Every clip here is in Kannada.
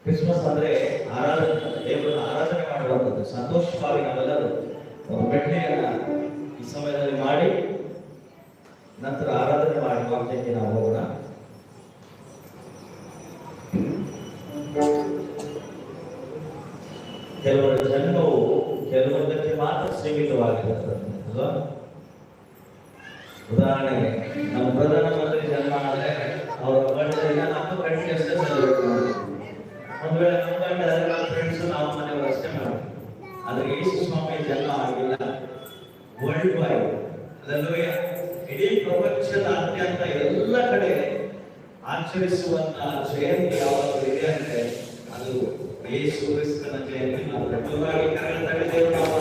ಕ್ರಿಸ್ಮಸ್ ಅಂದ್ರೆ ಆರಾಧನೆ, ದೇವರನ್ನು ಆರಾಧನೆ ಮಾಡುವಂಥದ್ದು. ಸಂತೋಷವಾಗಿ ನಾವೆಲ್ಲರೂ ಒಂದು ಬೆಟ್ಟೆಯನ್ನ ಈ ಸಮಯದಲ್ಲಿ ಮಾಡಿ ನಂತರ ಆರಾಧನೆ ಮಾಡಿ ವಾಕ್ಯಕ್ಕೆ ನಾವು ಹೋಗೋಣ. ಕೆಲವರ ಜನ್ಮವು ಕೆಲವೊಂದಕ್ಕೆ ಮಾತ್ರ ಸೀಮಿತವಾಗಿರುತ್ತದೆ ಅಲ್ವಾ? ಉದಾಹರಣೆಗೆ ನಮ್ಮ ಪ್ರಧಾನಮಂತ್ರಿ ಜನ್ಮ ಆದರೆ ಅವರ ಗಂಡನಿಂದ ನಮ್ಮ ಗಂಟೆ ಅಷ್ಟೇ ಸೆಲೆಬ್ರೇಟ್ ಮಾಡ್ತೀವಿ. ಒಂದು ವೇಳೆ ನಮ್ಮ ಗಂಡ ನಮ್ಮ ಫ್ರೆಂಡ್ಸ್ ನಾವು ಮನೆಯವರು ಅಷ್ಟೇ ಮಾಡ್ತೀವಿ. ಆದರೆ ಯೇಸು ಸ್ವಾಮಿ ಜನ್ಮ ಆಗಿಲ್ಲ, ವರ್ಲ್ಡ್ ವೈಡ್ ಅದಲ್ಲವೇ ಇಡೀ ಪ್ರಪಂಚದಾದ್ಯಂತ ಎಲ್ಲ ಕಡೆ ಆಚರಿಸುವಂತಹ ಜಯಂತಿ ಯಾವಾಗಲೂ ಇದೆ ಅಂದ್ರೆ ಅದು ಯೇಸು ಕ್ರಿಸ್ತನ ಜಯಂತಿ. ನಾವು ಪ್ರಬಲವಾಗಿ ಕರೆಯುತ್ತೇವೆ ನಾವು.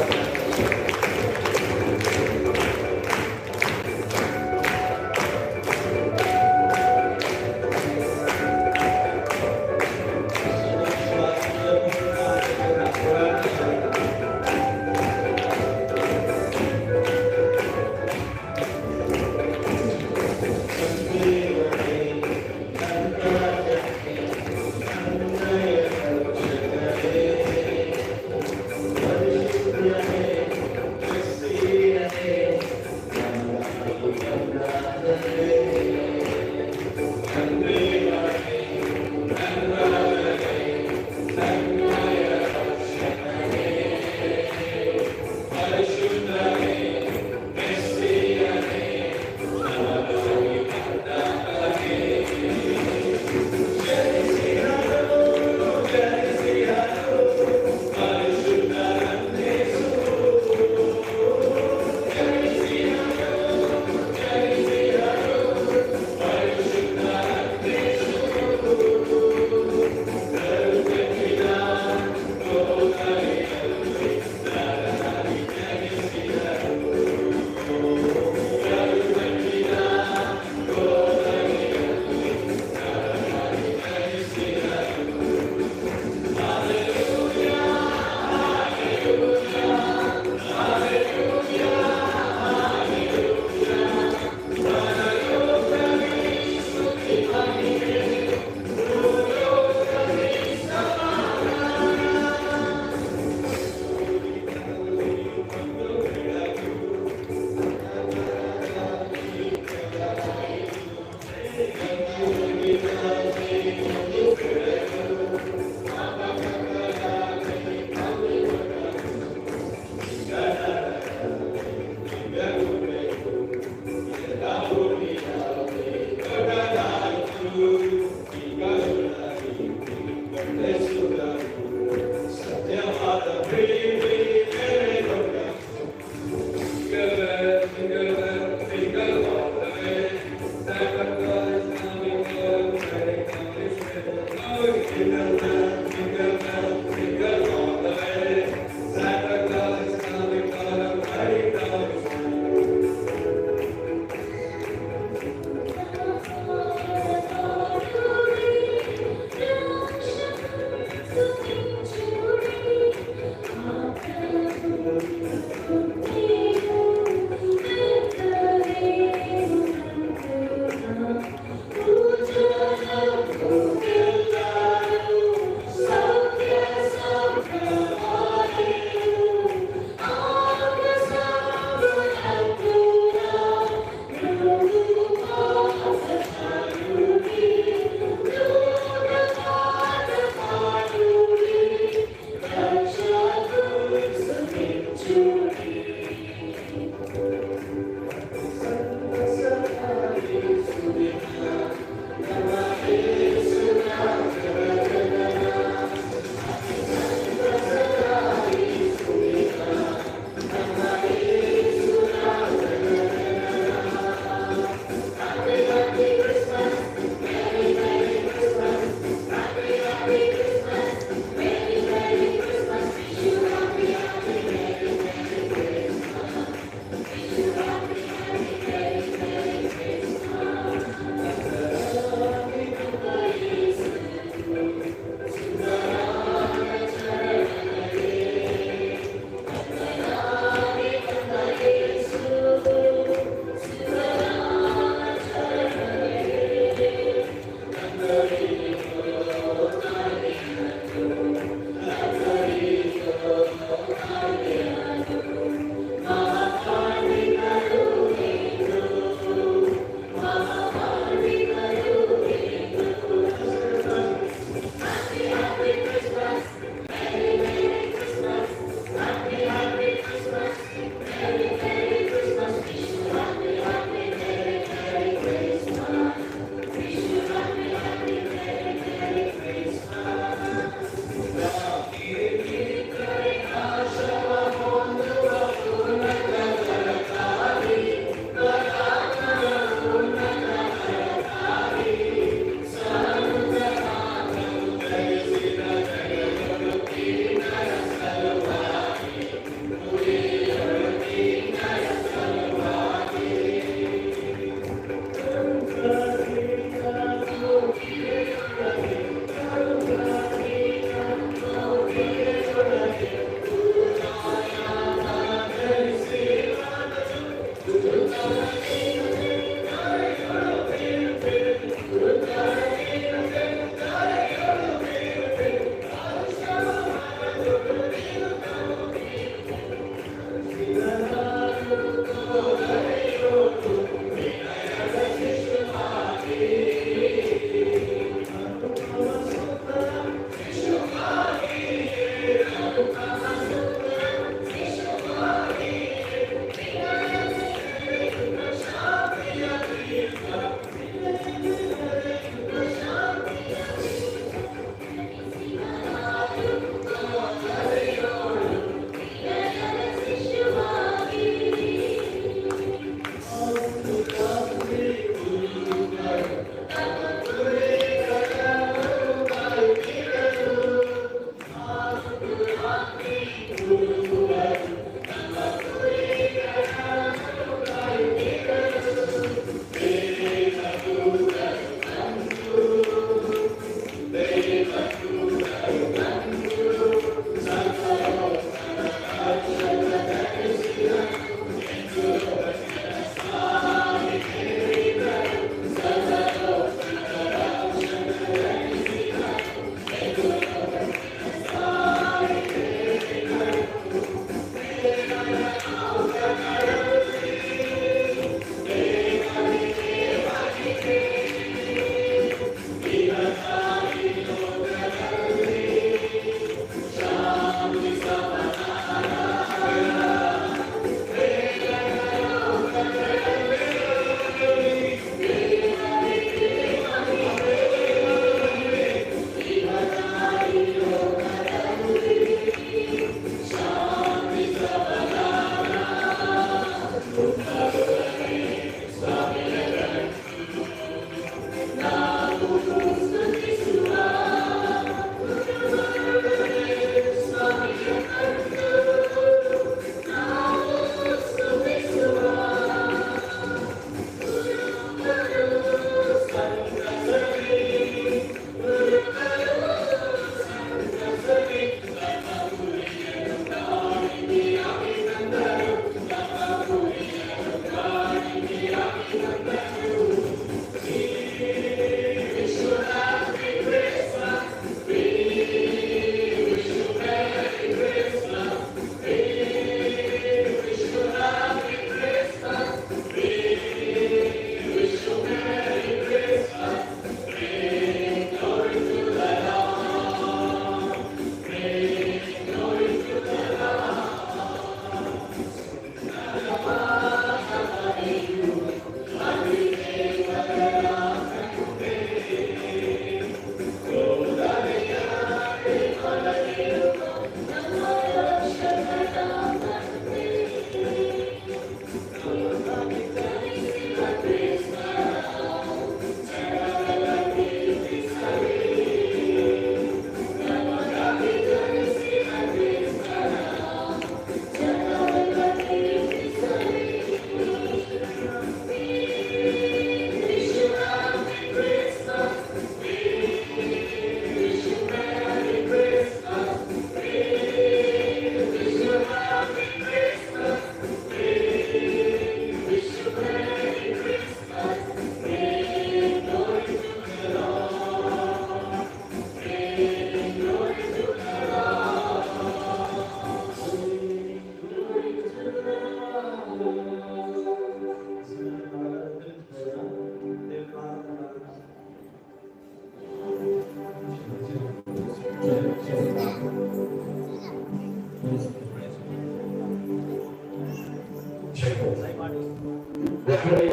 ಹೊರಗಡೆ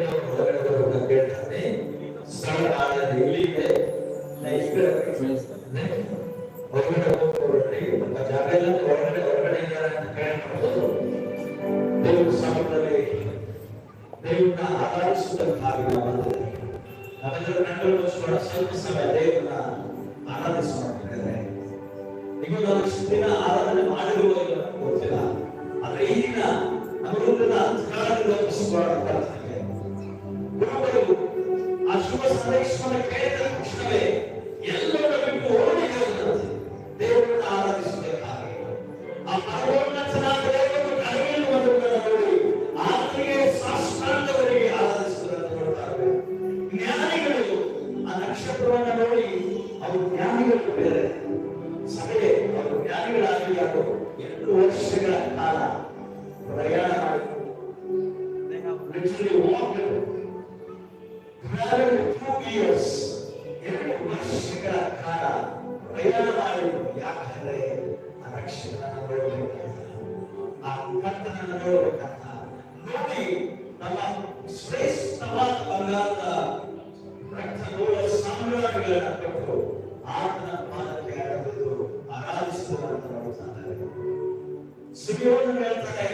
ಕೇಳ್ತಾನೆ ಸ್ಥಳ ಇಲ್ಲಿದೆ ಹೊರಗಡೆ ಹೋಗ್ಕೊಡ್ರಿ ನಮ್ಮ ಜಾಗ ಎಲ್ಲ ಹೊರಗಡೆ ಇದ್ದಾರೆ ಅಂತ ಕೇಳ್ಕೊಂಡು ದೇವ್ರ ಸಮಯದಲ್ಲಿ ದೇವ್ರನ್ನ ಆರಾಧಿಸುವುದಕ್ಕಾಗಿ ನಾವೆಲ್ಲರೂ ಕಣ್ಣುಗಳು ಸ್ವಲ್ಪ ಸಮಯ ದೇವ್ರನ್ನ ಆರಾಧಿಸೋಣ. ಈಗ ನಾವು ಇಷ್ಟು ದಿನ ಆರಾಧನೆ ಮಾಡಿರುವ ಗೊತ್ತಿಲ್ಲ, ಆದ್ರೆ ಈ ದಿನ ನಮ್ಮ ಹೃದಯದ ಅಂತರಾಳದಿಂದ ಪ್ರಾರ್ಥನೆ ಗುರುಗಳು ಆ ಶುಭ ಸಂದೇಶವನ್ನು ಕೇಳಿದ ತಕ್ಷಣವೇ ಎಲ್ಲರ ಬಿಟ್ಟು ಓಡಿದ್ದಾರೆ ದೇವರನ್ನ ಆರಾಧಿಸಬೇಕಾಗಿ. ಆ ಪರಮೋನ್ನತನಾದ ದೇವರನ್ನು ಕರೆಯಲು ಬಂದವರನ್ನು ನೋಡಿ ಆತನಿಗೆ ಸಾಷ್ಟಾಂಗವರಿಗೆ ಆರಾಧಿಸುವುದನ್ನು ನೋಡ್ತಾರೆ. ಜ್ಞಾನಿಗಳು ಆ ನಕ್ಷತ್ರವನ್ನು ನೋಡಿ ಅವರು ಜ್ಞಾನಿಗಳು ಬೇರೆ ಸಭೆ ಅವರು ಜ್ಞಾನಿಗಳಾಗಿ ಅವರು 2 ವರ್ಷಗಳ ಕಾಲ ಪ್ರಯಾಣ ಮಾಡಿದರು. 2 ವರ್ಷಗಳ ಕಾಲ ಪ್ರಯಾಣ ಮಾಡಿದರು. ಯಾಕಂದ್ರೆ ಆ ರಕ್ಷಕನನ್ನು ನೋಡಬೇಕಂತ, ಆ ಕರ್ತನನ್ನು ನೋಡಬೇಕಂತ ನೋಡಿ ನಮ್ಮ ಶ್ರೇಷ್ಠವಾದ ಬಂಗಾರದ ರಕ್ತಗೋಳ ಸಾಮ್ರಾಜ್ಞಿಗಳನ್ನ ಕೊಟ್ಟು ಆತನ ಪಾದಕ್ಕೆ ಅಡಗಿದ್ದು ಆರಾಧಿಸುವುದನ್ನು ನೋಡುತ್ತಾರೆ. ಸಿಮಿಯೋನ್ ಹೇಳ್ತಾನೆ,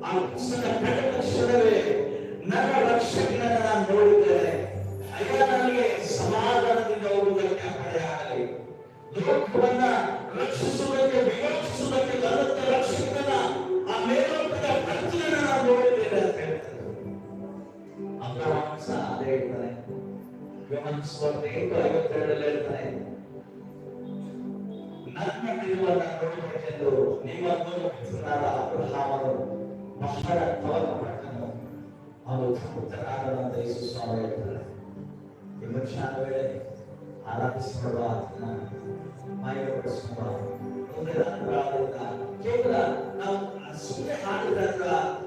ಆ ಪುಸ್ತಕ ಕಂಡ ತಕ್ಷಣವೇ ನನ್ನ ರಕ್ಷಕನನ್ನು ನಾನು ನೋಡಿದ್ದೇನೆ, ಅಯ್ಯ ನನಗೆ ಸಮಾಧಾನದಿಂದ ಹೋಗುವುದಕ್ಕೆ ಅಪ್ಪಣೆಯಾಗಲಿ. ಲೋಕವನ್ನ ರಕ್ಷಿಸುವುದಕ್ಕೆ ವಿಮೋಚಿಸುವುದಕ್ಕೆ ನನ್ನ ರಕ್ಷಕನ ಆ ಮೇಲೋಕದ ಕರ್ತನನ್ನು ನಾನು ನೋಡಿದ್ದೇನೆ ಅಂತ ಹೇಳ್ತಾರೆ. ಅಬ್ರಹಾಮ ಅದೇ ಹೇಳ್ತಾನೆ, ಯೋಹಾನ ಸುವಾರ್ತೆ 8:52 ಹೇಳ್ತಾನೆ, ನನ್ನ ಬಿಡುವನ್ನು ನೋಡಬೇಕೆಂದು ನಿಮ್ಮನ್ನು ಮಿತ್ರನಾದ ಅಬ್ರಹಾಮನು ಬಹಳ ತವಕಪಟ್ಟನು, ಅವನು ತೃಪ್ತನಾಗದಂತ ಯೇಸು ಸ್ವಾಮಿ ಹೇಳ್ತಾರೆ. ಈ ಮನುಷ್ಯನ ವೇಳೆ ಆರಾಧಿಸಿಕೊಳ್ಳುವ ಆತನ ಮಾಯಪಡಿಸುವ ಹೃದಯದ ಕೇವಲ ನಾವು ಸುಮ್ಮನೆ ಹಾಡಿದ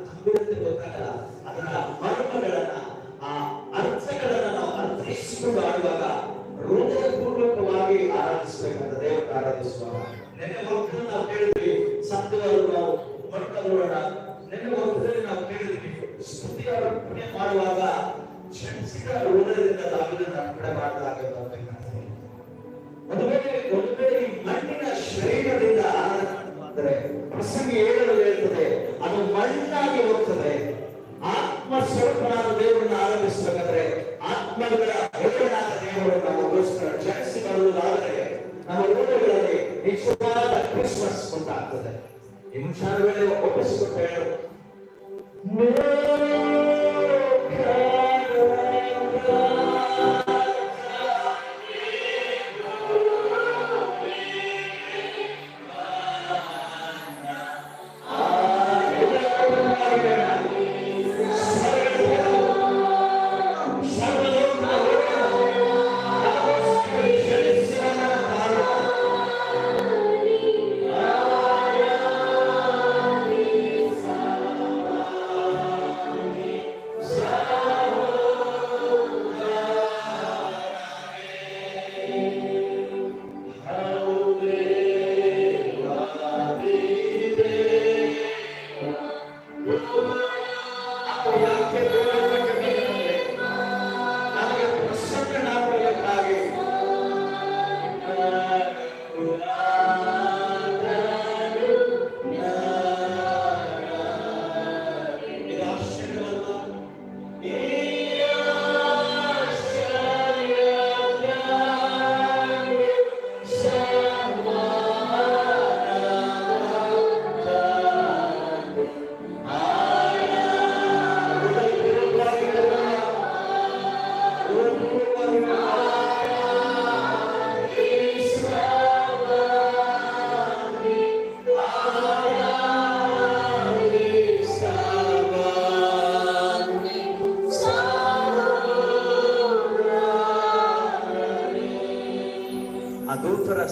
ಗಂಭೀರತೆ ಗೊತ್ತಾಗಲ್ಲ, ಅದರ ಮರ್ಮಗಳನ್ನ ಆ ಅರ್ಥಗಳನ್ನ ನಾವು ಅರ್ಥೈಸಿಕೊಂಡು ಆಡುವಾಗ ಹೃದಯಪೂರ್ವಕವಾಗಿ ಆರಾಧಿಸಬೇಕಂತ ದೇವರು ಆರಾಧಿಸುವಾಗ. ನೆನ್ನೆ ಹೊರತು ನಾವು ಕೇಳಿದ್ವಿ ಸಂತವರು ನಾವು ಹೊರಟವರೋಣ, ನೆನ್ನೆ ಹೊರತದಲ್ಲಿ ನಾವು ಕೇಳಿದ್ವಿ ಸ್ತುತಿ ಅರ್ಪಣೆ ಮಾಡುವಾಗ ಕ್ಷಮಿಸಿದ ಹೃದಯದಿಂದ ನಾವೆಲ್ಲ ಅರ್ಪಣೆ ಮಾಡಲಾಗುತ್ತೆ. ಒಂದು ವೇಳೆ ಈ ಮಣ್ಣಿನ ಶರೀರದಿಂದ ಆರಾಧನೆ ಮಾಡಿದರೆ ಪ್ರಸಂಗ 7 ಹೇಳ್ತದೆ, ಅದು ಮಣ್ಣಾಗಿ ಹೋಗ್ತದೆ. ಆತ್ಮ ಸ್ವರೂಪನಾದ ದೇವರನ್ನು ಆರಂಭಿಸಬೇಕಾದ್ರೆ ಆತ್ಮಗಳ ದೇವರಾದ ದೇವರನ್ನು ನಮಗೋಸ್ಕರ ಜನಿಸಿ ಬರುವುದಾದರೆ ನಮ್ಮ ಹೃದಯಗಳಲ್ಲಿ ನಿಜವಾದ ಕ್ರಿಸ್ಮಸ್ ಉಂಟಾಗ್ತದೆ. ಈ ಮುಂಚಾನ ವೇಳೆ ಒಪ್ಪಿಸಿಕೊಟ್ಟು ಹೇಳು,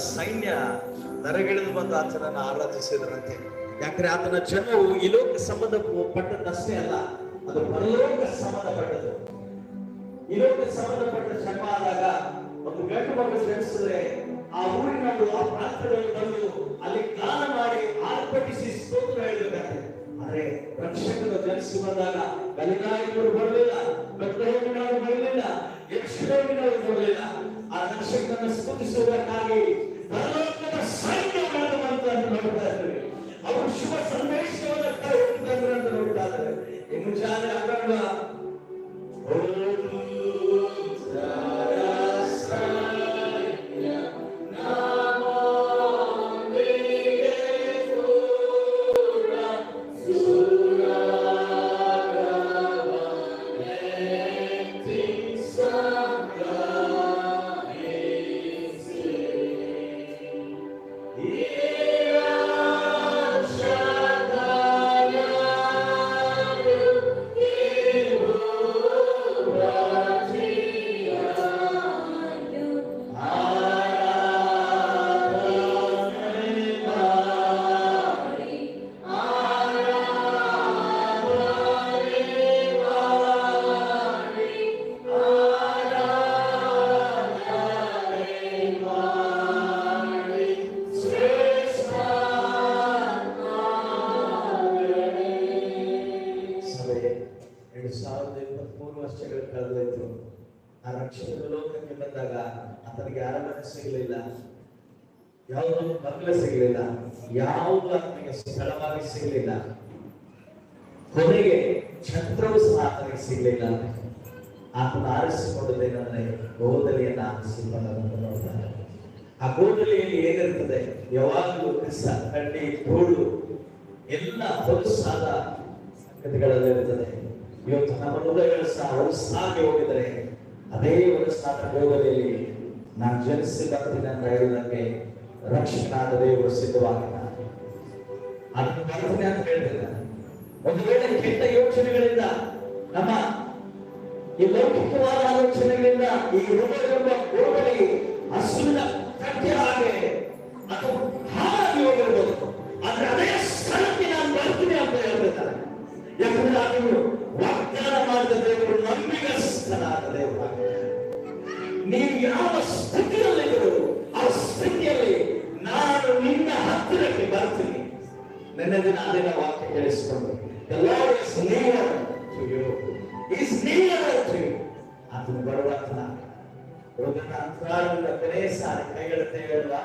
ಸೈನ್ಯ ದರಗಿಳಿದು ಬಂದು ಆತನನ್ನು ಆರಾಧಿಸಿದ್ರಂತೆ. ಯಾಕಂದ್ರೆ ಆತನ ಜನವು ಈ ಲೋಕ ಸಂಬಂಧಪಟ್ಟದ್ದಷ್ಟೇ ಅಲ್ಲ, ಅದು ಪರಲೋಕ ಸಂಬಂಧಪಟ್ಟದ್ದು. ಈ ಲೋಕ ಸಂಬಂಧಪಟ್ಟ ಜನ್ಮ ಆದಾಗ ಒಂದು ಗಂಡು ಮಗು ಜನಿಸಿದ್ರೆ ಆ ಊರಿನವರು ಆ ಪ್ರಾಂತದಲ್ಲಿ ಬಂದು ಅಲ್ಲಿ ಗಾನ ಮಾಡಿ ಆರ್ಭಟಿಸಿ ಸ್ತೋತ್ರ ಹೇಳಬೇಕಾದ್ರೆ ಆದ್ರೆ ರಕ್ಷಕರು ಜನಿಸಿ ಬಂದಾಗ ಗಲಿಲಾಯರು ಬರಲಿಲ್ಲ, ಬೆತ್ಲೆಹೇಮಿನವರು ಬರಲಿಲ್ಲ, ಯೆರೂಸಲೇಮಿನವರು ಬರಲಿಲ್ಲ. ಆ ರಕ್ಷಕನನ್ನು ಸ್ತುತಿಸುವುದಕ್ಕಾಗಿ ಪರಲೋಕದ ಸೈನ್ಯಗಳನ್ನು ಅಂತ ನೋಡ್ತಾ ಇದ್ದಾರೆ. ಅವರು ಶುಭ ಸಂದೇಶವನ್ನು ಕಳುಹಿಸಿದ್ದಾರೆ ಅಂತ ನೋಡ್ತಾ ಇದ್ದಾರೆ. ಇನ್ನು ಜಾಗ ಅಗಂಡ ಆ ರಕ್ಷಕರು ಲೋಕಕ್ಕೆ ಬಂದಾಗ ಆತನಿಗೆ ಅರಮನೆ ಸಿಗಲಿಲ್ಲ, ಯಾವುದೊಂದು ಬಂಗಲೆ ಸಿಗಲಿಲ್ಲ, ಯಾವುದು ಆತನಿಗೆ ಸ್ಥಳವಾಗಿ ಸಿಗಲಿಲ್ಲ. ಕೊನೆಗೆ ಛತ್ರವು ಸಹ ಆತನಿಗೆ ಸಿಗಲಿಲ್ಲ. ಆತನ ಆರಿಸಿಕೊಂಡದೇನೆಂದ್ರೆ ಗೋದಲಿಯನ್ನು ಆರಿಸಿಕೊಂಡಂತ ನೋಡ್ತಾರೆ. ಆ ಗೋದಲಿಯಲ್ಲಿ ಏನಿರ್ತದೆ? ಯಾವಾಗಲೂ ಕಸ, ಕಡ್ಡಿ, ಧೂಳು ಎಲ್ಲ ಹೊಲಸಾದ ಸಂಗತಿಗಳಲ್ಲಿರುತ್ತದೆ. ಇವತ್ತು ನಮ್ಮ ಹೃದಯಗಳು ಸಹ ಹೊಲಸಾಗಿ ಹೋಗಿದರೆ ಅದೇ ಹೊಲಸಾದ ಗೋದಲಿಯಲ್ಲಿ ನಾನು ಜನಿಸಿ ಬರ್ತೀನಿ ಅಂತ ಹೇಳುವುದಕ್ಕೆ ರಕ್ಷಕನಾದ ದೇವರು ಸಿದ್ಧವಾಗಿದ್ದಾನೆ. ಅದನ್ನು ಬರ್ತೀನಿ ಅಂತ ಹೇಳ್ತಿದ್ದಾನೆ. ಒಂದು ವೇಳೆ ಕೆಟ್ಟ ಯೋಚನೆಗಳಿಂದ, ನಮ್ಮ ಈ ಲೌಕಿಕವಾದ ಆಲೋಚನೆಗಳಿಂದ ಈ ಹೃದಯವೆಂಬ ಗೋದಲಿ ಹಸುವಿನ ಕಟ್ಟೆ ಹಾಗೆ ಅದು ಹಾಳಾಗಿ ಹೋಗಿರ್ಬೋದು. ಆದ್ರೆ ಅದೇ ಸ್ಥಳಕ್ಕೆ ನಾನು ಬರ್ತೀನಿ ಅಂತ ಹೇಳ್ತಿದ್ದಾರೆ. ಯಾಕಂದ್ರೆ ಅದನ್ನು ವಾಗ್ದಾನ ಮಾಡಿದ ದೇವರು ನಂಬಿಗಸ್ತನಾದ ದೇವರು. ನೀವು ಯಾವ ಸ್ಥಿತಿಯಲ್ಲಿದ್ದರೂ ಆ ಸ್ಥಿತಿಯಲ್ಲಿ ನಾನು ನಿನ್ನ ಹತ್ತಿರಕ್ಕೆ ಬರ್ತೀನಿ. ನನ್ನ ದಿನ ಅದೇನ ವಾಕ್ಯ ಕೇಳಿಸಿಕೊಂಡು The Lord is near to you. He is near to you. ಅದನ್ನು ಬರುವಂತ ಹೃದಯದ ಅಂತರಾಳದಿಂದ ಕೊನೆ ಸಾರಿ ಕೈಗೆಡುತ್ತೇವೆ ಅಲ್ವಾ?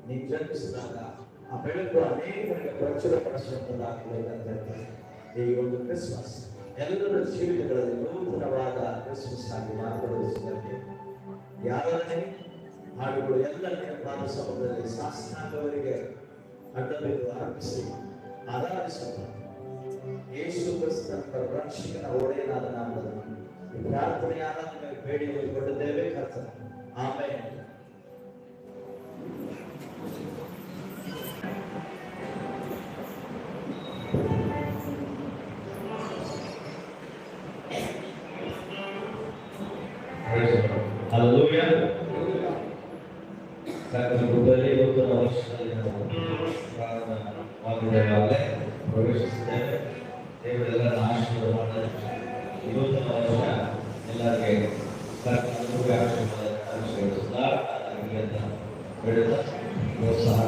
ನೀವು ಜನ್ಮಿಸಿದಾಗ ಆ ಬೆಳಕು ಅನೇಕರಿಗೆ ಪ್ರಚುರಪಡಿಸುವಂತದ್ದಾಗಬೇಕಂತ ಈ ಒಂದು ಕ್ರಿಸ್ಮಸ್ ಎಲ್ಲರ ಜೀವಿತಗಳಲ್ಲಿ ನೂತನವಾದ ಕ್ರಿಸ್ಮಸ್ ಆಗಿ ಮಾರ್ಪಡಿಸುವುದಕ್ಕೆ ಯಾರನ್ನೇ ಹಾಡುಗಳು ಎಲ್ಲ ಪಾದ ಸಮೂಹದಲ್ಲಿ ಶಾಸ್ತ್ರಾಂಗವರಿಗೆ ಅಡ್ಡಬಿದ್ದು ಅರ್ಪಿಸಿ ಆರಾಧಿಸುತ್ತ ಯೇಸು ಕ್ರಿಸ್ತನ ರಕ್ಷಕನ ಒಡೆಯನಾದ ನಾಮದಲ್ಲಿ ಈ ಪ್ರಾರ್ಥನೆಯಾದ ನಿಮಗೆ ಬೇಡಿಕೊಳ್ಳುತ್ತೇವೆ ಕರ್ತನೆ. ಆಮೆನ್. Hallelujah. ಕರ್ತನಲ್ಲಿ ನೂತನ ವರ್ಷದಲ್ಲಿ ನಾವು ಪ್ರಾರಂಭವಾಗಿದ್ದೇವೆ, ಪ್ರವೇಶಿಸಿದ್ದೇವೆ. ದೇವರೆಲ್ಲರ ಆಶೀರ್ವಾದ ಮಾಡಲು ಈ ನೂತನ ವರ್ಷ ಎಲ್ಲರಿಗೆ ಕರ್ತನ ಆಶೀರ್ವಾದ ಅಂತ ಹೇಳುತ್ತಾ ಪ್ರೋತ್ಸಾಹ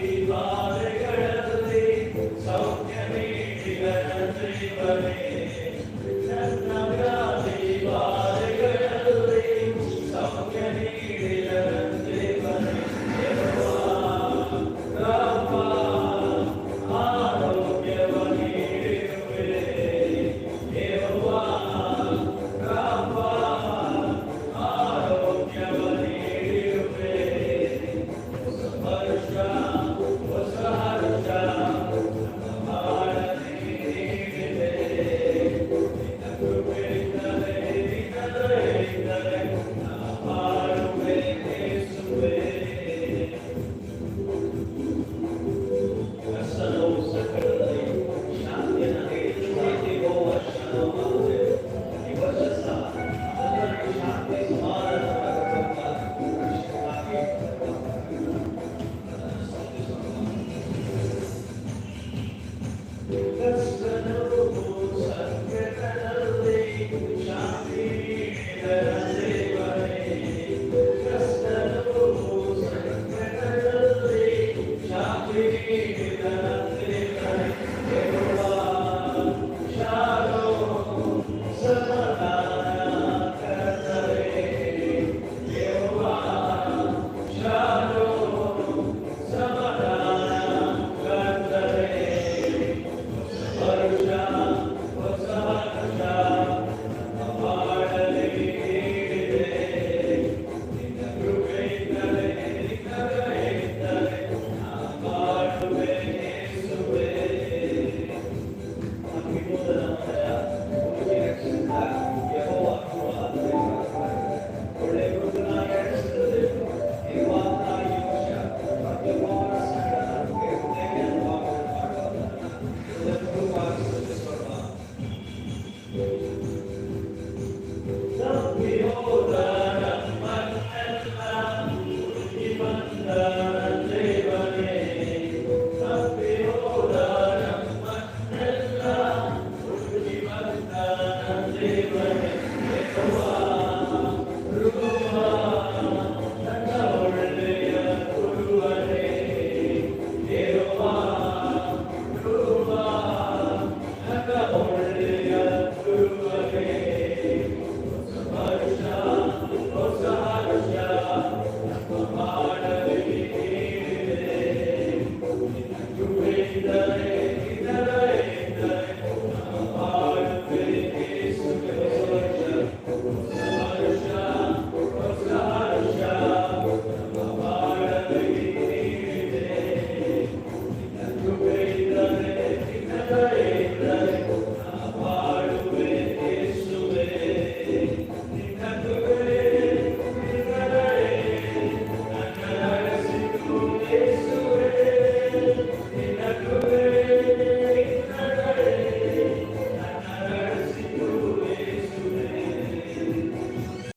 Viva